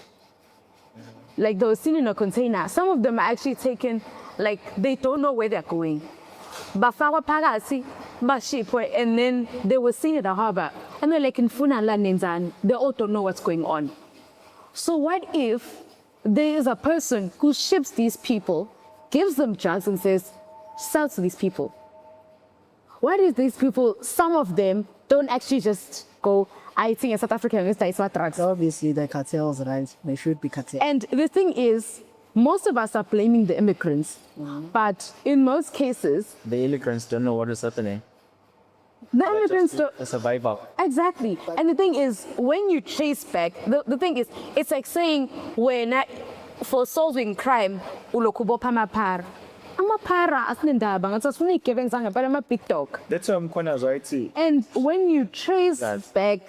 Like, they were seen in a container. Some of them are actually taken, like, they don't know where they're going. Bafakwa phakathi bashipwe, and then they were seen at the harbor, and they're like in Funala Nenzan. They all don't know what's going on. So what if there is a person who ships these people, gives them drugs, and says, sell to these people? What if these people, some of them, don't actually just go, I think in South Africa, it's not drugs. Obviously, they're cartels, right? They should be cartels. And the thing is, most of us are blaming the immigrants, but in most cases, The immigrants don't know what is happening. the immigrants don't. The survival. Exactly. And the thing is, when you trace back, the thing is, it's like saying, when for solving crime, ulokubopha amapara. Amapara asinendaba, ngathi giving sanga, but I'm a big dog. That's what I'm going to right to. And when you trace back,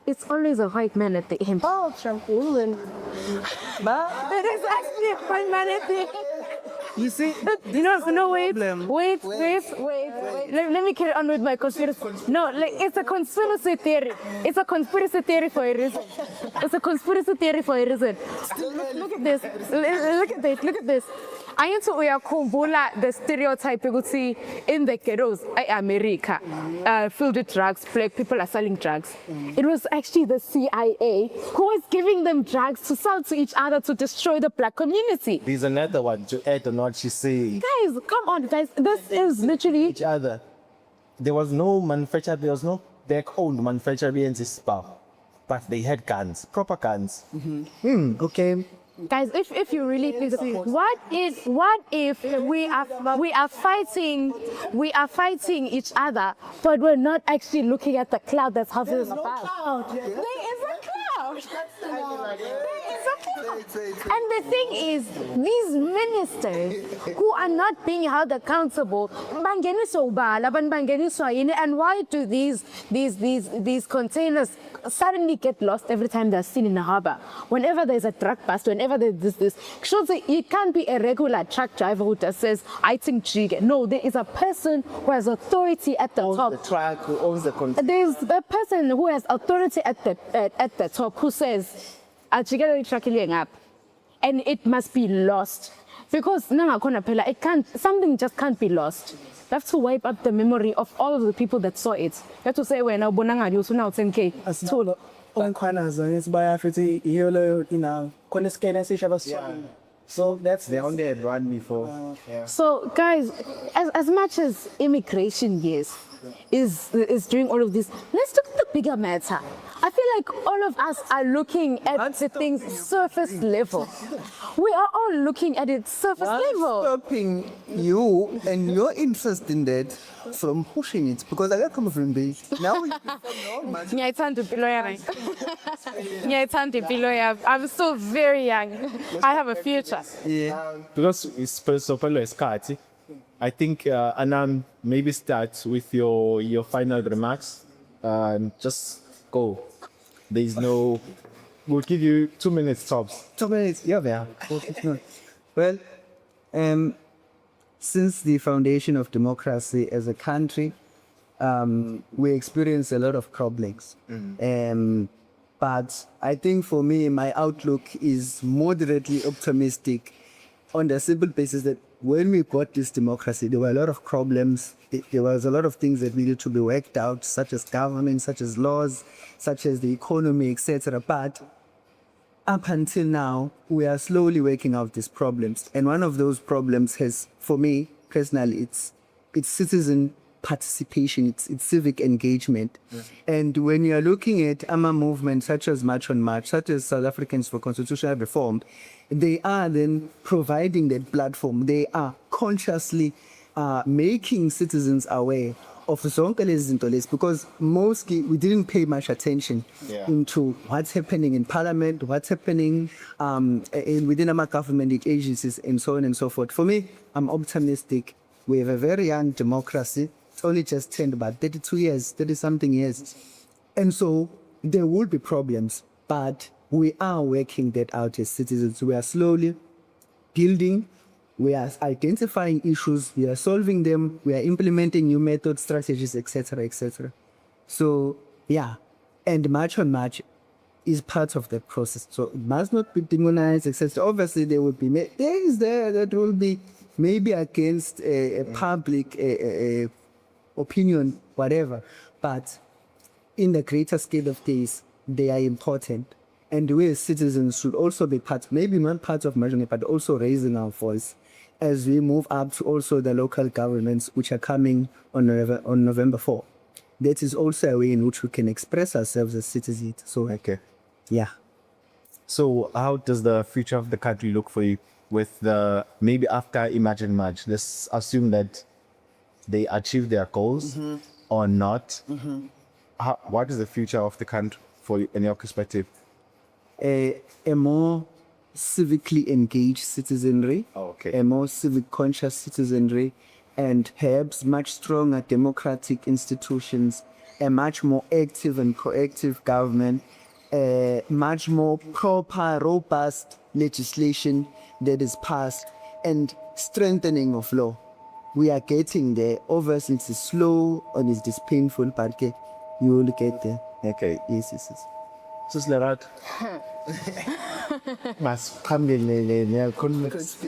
it's always a white man at the end. Oh, Trampoline. It is actually a white man at the end. You see? No, wait. Let me carry on with my conspiracy. No, like, it's a conspiracy theory. It's a conspiracy theory for a reason. It's a conspiracy theory for a reason. Look at this. Look at this. I need to uyakhumbula the stereotype you could see in the ghettos, America, filled with drugs, black people are selling drugs. It was actually the CIA who was giving them drugs to sell to each other to destroy the black community. There's another one to add on what she said. Guys, come on, guys. This is literally Each other. There was no manufacturer, there was no black-owned manufacturer in this bar. But they had guns, proper guns. Okay. guys. If you really think, what if we are fighting each other, but we're not actually looking at the cloud that's hovering above? There is a cloud. And the thing is, these ministers who are not being held accountable, and why do these containers suddenly get lost every time they're seen in the harbor? Whenever there's a truck bust, whenever there's this, it can't be a regular truck driver who just says, I think jig. No, there is a person who has authority at the top. The truck who owns the container. There's a person who has authority at the top who says, up, and it must be lost, because something just can't be lost. You have to wipe up the memory of all of the people that saw it. You have to say, when now 10K. So that's They only had one before. So guys, as much as immigration, yes, is doing all of this, let's look at the bigger matter. I feel like all of us are looking at the things surface level. We are all looking at it surface level. Stopping you and your interest in that from pushing it, because I come from the now you Ngiyayithanda impilo yami. I'm still very young. I have a future. Because it's Pesopelo Eskati, I think Anam, maybe start with your final remarks. Just go. There's no. We'll give you 2 minutes tops. 2 minutes. Yeah. Well, since the foundation of democracy as a country, we experience a lot of problems. But I think for me, my outlook is moderately optimistic on the simple basis that when we got this democracy, there were a lot of problems. There was a lot of things that needed to be worked out, such as government, such as laws, such as the economy, etc. But up until now, we are slowly working out these problems. And one of those problems has, for me personally, it's citizen participation, it's civic engagement. And when you are looking at AMA movements such as March on March, such as South Africans for Constitutional Reform, they are then providing that platform. They are consciously making citizens aware of zonke lezi zinto lezi, because mostly we didn't pay much attention into what's happening in parliament, what's happening within our government agencies, and so on and so forth. For me, I'm optimistic. We have a very young democracy. It's only just turned about 32 years, 30-something years. And so there will be problems, but we are working that out as citizens. We are slowly building. We are identifying issues, we are solving them, we are implementing new methods, strategies, etc., etc. So, yeah, and March on March is part of the process. So it must not be demonized, etc. Obviously, there will be things there that will be maybe against a public opinion, whatever. But in the greater scale of things, they are important. And we as citizens should also be part, maybe not part of March on March, but also raising our voice as we move up to also the local governments, which are coming on November 4. That is also a way in which we can express ourselves as citizens. So, Okay. yeah. So how does the future of the country look for you with the, maybe after Imagine March? Let's assume that they achieve their goals or not. What is the future of the country for you in your perspective? A more civically engaged citizenry, a more civic conscious citizenry, and perhaps much stronger democratic institutions, a much more active and proactive government, a much more proper, robust legislation that is passed, and strengthening of law. We are getting there. Obviously, it's slow and it's painful, but okay, you will get there. Okay. Yes, yes, yes. Sis Lerat. Mas phambili le context.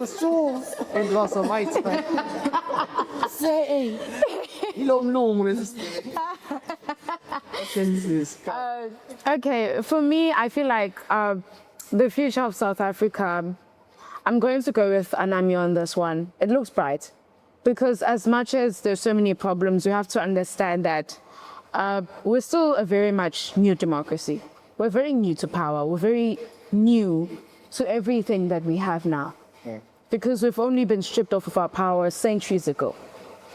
So, and loss of white space. Say, you don't know this. Okay, for me, I feel like the future of South Africa, I'm going to go with Anami on this one. It looks bright. Because as much as there's so many problems, you have to understand that we're still a very much new democracy. We're very new to power. We're very new to everything that we have now. Because we've only been stripped off of our power centuries ago.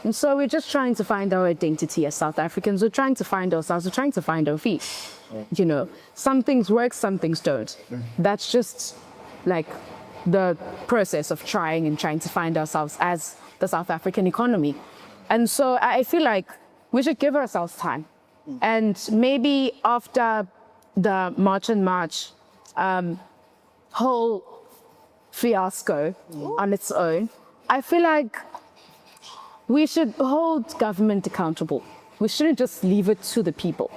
And so we're just trying to find our identity as South Africans. We're trying to find ourselves. We're trying to find our feet. You know, some things work, some things don't. That's just like the process of trying to find ourselves as the South African economy. And so I feel like we should give ourselves time. And maybe after the March on March whole fiasco on its own, I feel like we should hold government accountable. We shouldn't just leave it to the people.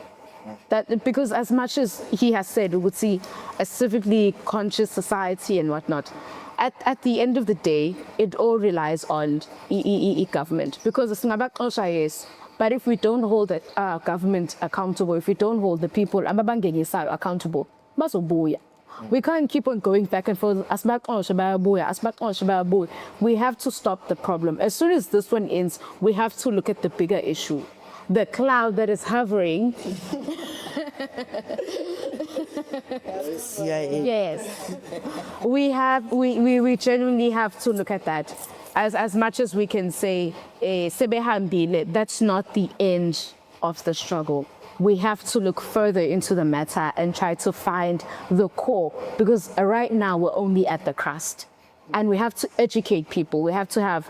That because as much as he has said, we would see a civically conscious society and whatnot. At the end of the day, it all relies on government. Because it's not about yes, but if we don't hold the government accountable, if we don't hold the people accountable, we can't keep on going back and forth. We have to stop the problem. As soon as this one ends, we have to look at the bigger issue. The cloud that is hovering. Yes. We genuinely have to look at that. As much as we can say, that's not the end of the struggle. We have to look further into the matter and try to find the core, because right now we're only at the crust. And we have to educate people. We have to have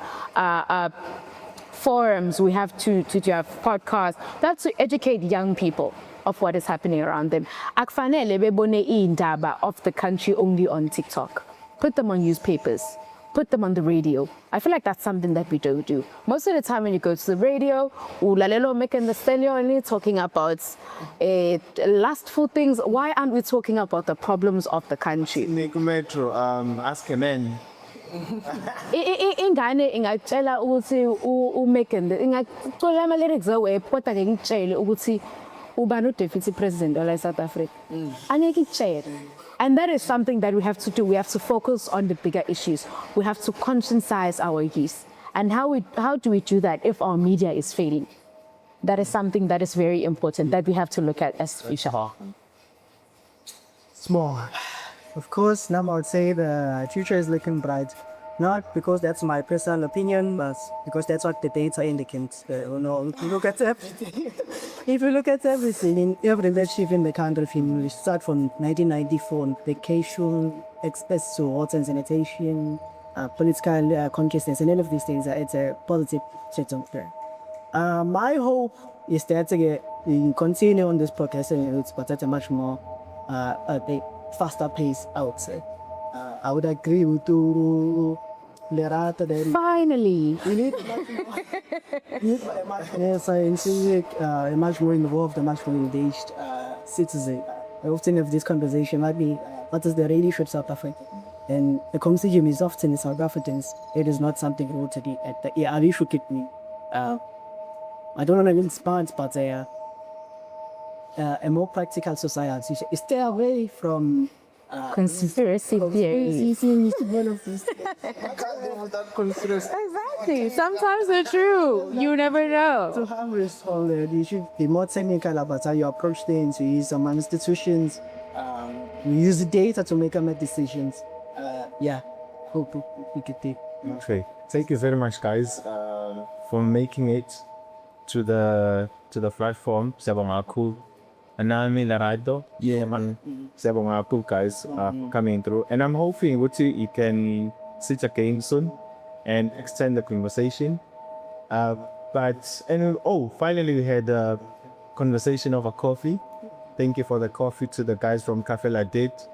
forums, we have to have podcasts. That's to educate young people of what is happening around them. Akufanele bebone indaba of the country only on TikTok. Put them on newspapers. put them on the radio. I feel like that's something that we don't do. Most of the time when you go to the radio, ulalelo making the only talking about lustful things. Why aren't we talking about the problems of the country? Metro, ask a man. Ingane ingacela ukuthi uMegan ingacela ama lyrics away kodwa ke ngitshele ukuthi uba no deputy president ola South Africa. Angeke itshele. And that is something that we have to do. We have to focus on the bigger issues. We have to conscientize our youth. And how do we do that if our media is failing? That is something that is very important that we have to look at as future. Small. Of course, now I would say the future is looking bright. Not because that's my personal opinion, but because that's what the data indicates. If you look at everything, if you look at everything in every leadership in the country, if you start from 1994, education, access to water and sanitation, political consciousness, and all of these things, it's a positive set of there. My hope is that we continue on this progress, but at a much more a faster pace, I would say. I would agree with you. Finally. We need much more scientific, a much more involved, a much more engaged citizen. I often have this conversation, maybe what is the really should South Africa? And the conversation is often in South Africans. It is not something rooted at the ERV should get me. I don't want to inspire, but a more practical society. Stay away from Conspiracy theories. One of these. Exactly. Sometimes they're true. You never know. To have this whole, you should be more technical about how you approach things. You use some institutions. You use the data to make decisions. Hope we get there. Okay, thank you very much, guys, for making it to the platform. Siyabonga kakhulu. Anami Larado. Yeah, man. Siyabonga kakhulu, guys, coming through. And I'm hoping you can sit again soon and extend the conversation. Finally we had a conversation over coffee. Thank you for the coffee to the guys from Cafe La Date.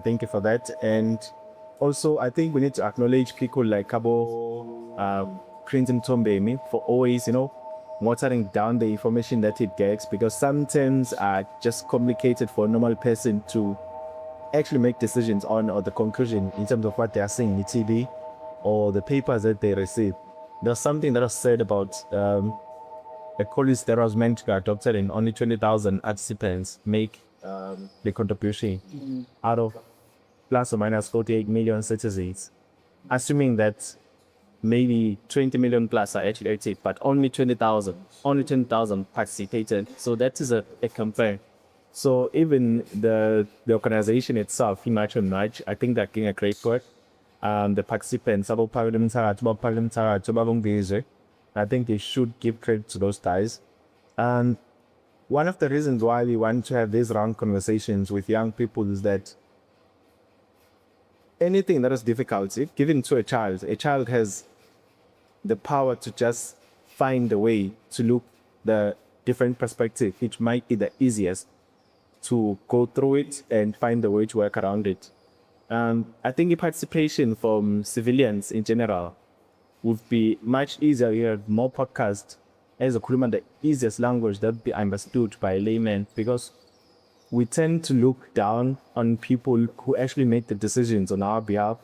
Thank you for that. And also, I think we need to acknowledge people like Kabo Clinton Tombemi for always, watering down the information that it gets, because some terms are just complicated for a normal person to actually make decisions on, or the conclusion in terms of what they are seeing in TV or the papers that they receive. There's something that was said about a college that was meant to be adopted and only 20,000 participants make the contribution out of plus or minus 48 million citizens. Assuming that maybe 20 million plus are actually active, but only 20,000 participated. So that is a compare. So even the organization itself, I think they're doing a great work. The participants, I think they should give credit to those guys. And one of the reasons why we want to have these round conversations with young people is that anything that is difficult, if given to a child has the power to just find a way to look the different perspective, which might be the easiest to go through it and find a way to work around it. I think the participation from civilians in general would be much easier. We have more podcasts as a Kuruma, the easiest language that would be understood by a layman, because we tend to look down on people who actually make the decisions on our behalf,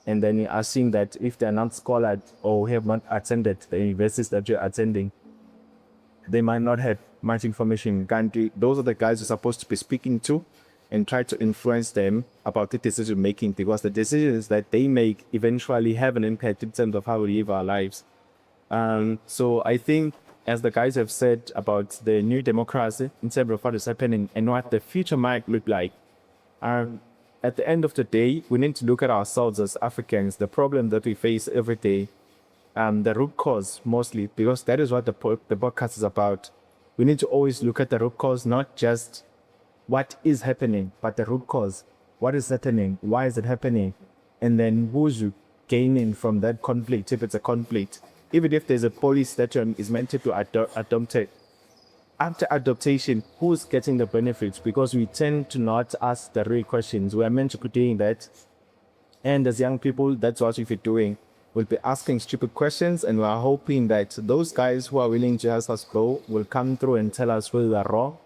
and then we are seeing that if they're not scholar or have not attended the universities that you're attending, they might not have much information in country. Those are the guys you're supposed to be speaking to and try to influence them about the decision making, because the decisions that they make eventually have an impact in terms of how we live our lives. So I think, as the guys have said about the new democracy in terms of what is happening and what the future might look like, at the end of the day, we need to look at ourselves as Africans, the problem that we face every day, the root cause mostly, because that is what the podcast is about. We need to always look at the root cause, not just what is happening, but the root cause. What is happening? Why is it happening? And then who's gaining from that conflict, if it's a conflict? Even if there's a policy that is meant to adopt it, after adaptation, who's getting the benefits? Because we tend to not ask the real questions. We are meant to be doing that. And as young people, that's what we'll be doing. We'll be asking stupid questions, and we're hoping that those guys who are willing to help us grow will come through and tell us where we are wrong,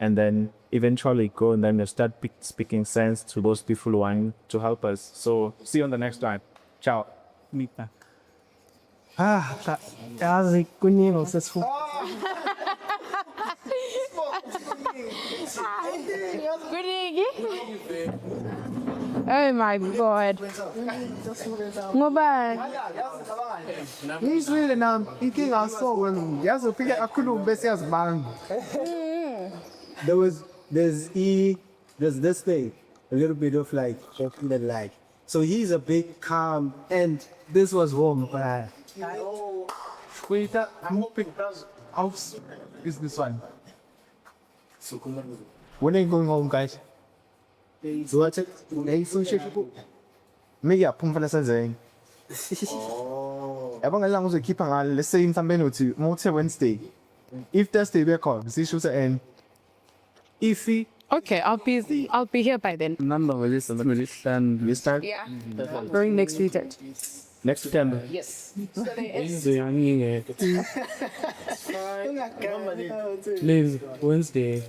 and then eventually go and then start speaking sense to those people who want to help us. So see you on the next time. Ciao. Mita. Yazi kuningi sesifu. Oh my God. Ngoba He's really now thinking also when he has to pick a cool besides bang. There's this thing, a little bit of like chocolate like. So he's a bit calm, and this was warm, but wait, I'm hoping house is this one. When are you going home, guys? So what's it? Me ya phumfana senzeni. Yabo ngelang uzokhipha ngalo let's say mhlambe nothi mothe Wednesday. If Thursday bekhona sisho and if okay, I'll be here by then. Number will listen. this time Yeah. During next weekend. next September. Yes. Leave Wednesday.